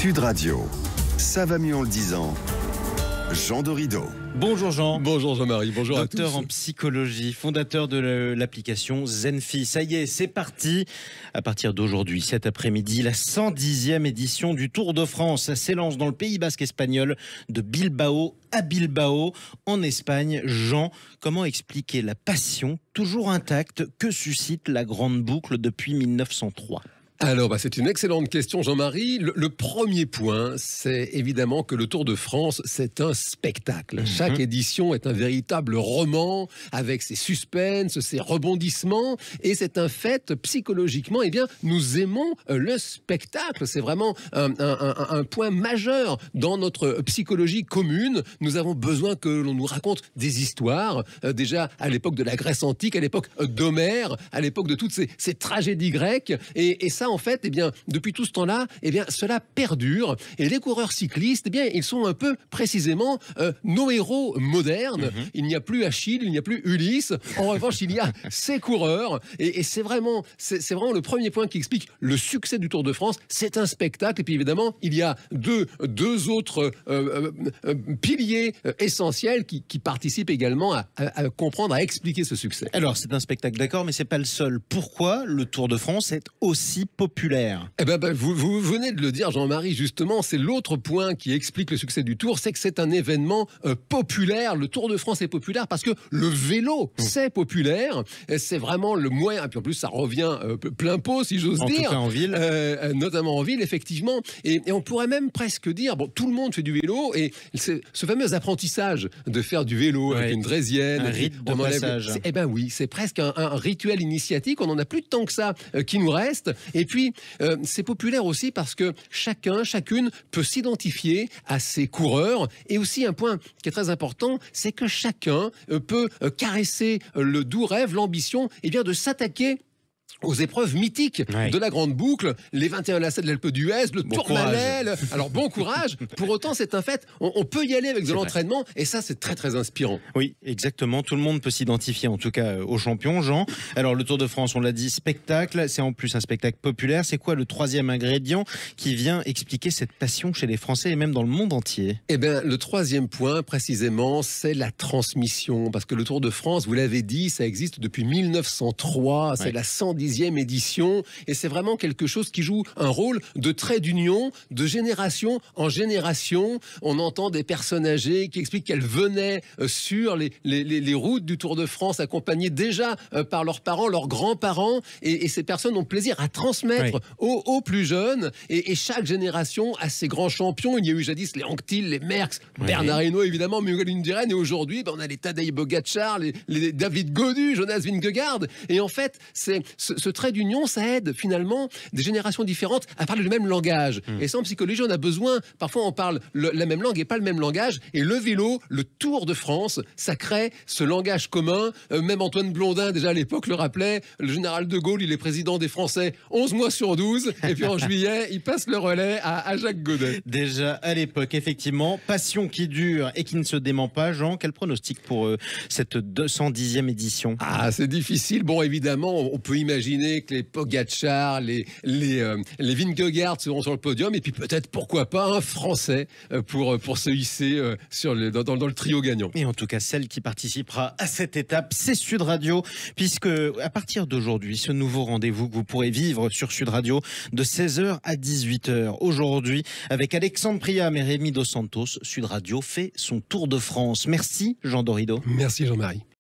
Sud Radio, ça va mieux en le disant. Jean Dorido. Bonjour Jean. Bonjour Jean-Marie, bonjour à tous. Docteur en psychologie, fondateur de l'application Zenfi. Ça y est, c'est parti. À partir d'aujourd'hui, cet après-midi, la 110e édition du Tour de France. Ça s'élance dans le Pays basque espagnol, de Bilbao à Bilbao, en Espagne. Jean, comment expliquer la passion toujours intacte que suscite la grande boucle depuis 1903 ? Alors, c'est une excellente question, Jean-Marie. Le premier point, c'est évidemment que le Tour de France, c'est un spectacle. Chaque édition est un véritable roman avec ses suspens, ses rebondissements. Et c'est un fait, psychologiquement, eh bien, nous aimons le spectacle. C'est vraiment un point majeur dans notre psychologie commune. Nous avons besoin que l'on nous raconte des histoires. Déjà, à l'époque de la Grèce antique, à l'époque d'Homère, à l'époque de toutes ces tragédies grecques. Et ça, en fait, eh bien, depuis tout ce temps-là, eh bien, cela perdure. Et les coureurs cyclistes, eh bien, ils sont un peu précisément nos héros modernes. Il n'y a plus Achille, il n'y a plus Ulysse. En revanche, il y a ces coureurs. Et c'est vraiment le premier point qui explique le succès du Tour de France. C'est un spectacle. Et puis évidemment, il y a deux autres piliers essentiels qui participent également à comprendre, à expliquer ce succès. Alors, c'est un spectacle, d'accord, mais c'est pas le seul. Pourquoi le Tour de France est aussi populaire ? Eh ben, vous venez de le dire, Jean-Marie, justement, c'est l'autre point qui explique le succès du Tour, c'est que c'est un événement populaire. Le Tour de France est populaire parce que le vélo, c'est populaire. C'est vraiment le moyen, et puis en plus, ça revient plein pot, si j'ose dire. En tout cas en ville. Notamment en ville, effectivement. Et on pourrait même presque dire, bon, tout le monde fait du vélo, et c'est ce fameux apprentissage de faire du vélo avec une draisienne. Un rite de passage. Eh ben oui, c'est presque un rituel initiatique. On n'en a plus tant que ça qui nous reste. Et puis, c'est populaire aussi parce que chacune peut s'identifier à ses coureurs. Et aussi, un point qui est très important, c'est que chacun peut caresser le doux rêve, l'ambition, eh bien, de s'attaquer aux épreuves mythiques de la grande boucle, les 21 lacets de l'Alpe d'Huez, le Tourmalet. Alors bon courage. Pour autant, c'est un fait. On peut y aller avec de l'entraînement, et ça, c'est très très inspirant. Oui, exactement. Tout le monde peut s'identifier, en tout cas, aux champions, Jean. Alors le Tour de France, on l'a dit, spectacle. C'est en plus un spectacle populaire. C'est quoi le troisième ingrédient qui vient expliquer cette passion chez les Français et même dans le monde entier ? Eh bien, le troisième point, précisément, c'est la transmission. Parce que le Tour de France, vous l'avez dit, ça existe depuis 1903. C'est la 110e édition, et c'est vraiment quelque chose qui joue un rôle de trait d'union, de génération en génération. On entend des personnes âgées qui expliquent qu'elles venaient sur les routes du Tour de France, accompagnées déjà par leurs parents, leurs grands-parents, et ces personnes ont plaisir à transmettre aux plus jeunes, et chaque génération a ses grands champions. Il y a eu jadis les Anquetil, les Merckx, Bernard Hinault évidemment, Miguel Indurain, et aujourd'hui on a les Tadej Pogačar, les David Gaudu, Jonas Vingegaard, et en fait ce trait d'union, ça aide finalement des générations différentes à parler le même langage. Et ça, en psychologie, on a besoin, parfois on parle la même langue et pas le même langage, et le vélo, le Tour de France, ça crée ce langage commun. Même Antoine Blondin, déjà à l'époque, le rappelait, le général de Gaulle, il est président des Français 11 mois sur 12, et puis en juillet, il passe le relais à Jacques Godet. Déjà à l'époque, effectivement, passion qui dure et qui ne se dément pas. Jean, quel pronostic pour cette 210e édition ? Ah, c'est difficile. Bon, évidemment, on peut imaginer que les Pogačar, les Vingegaard seront sur le podium, et puis peut-être, pourquoi pas, un Français pour se hisser dans le trio gagnant. Et en tout cas, celle qui participera à cette étape, c'est Sud Radio, puisque à partir d'aujourd'hui, ce nouveau rendez-vous que vous pourrez vivre sur Sud Radio de 16h à 18h. Aujourd'hui, avec Alexandre Priam et Rémi Dos Santos, Sud Radio fait son Tour de France. Merci Jean Dorido. Merci Jean-Marie.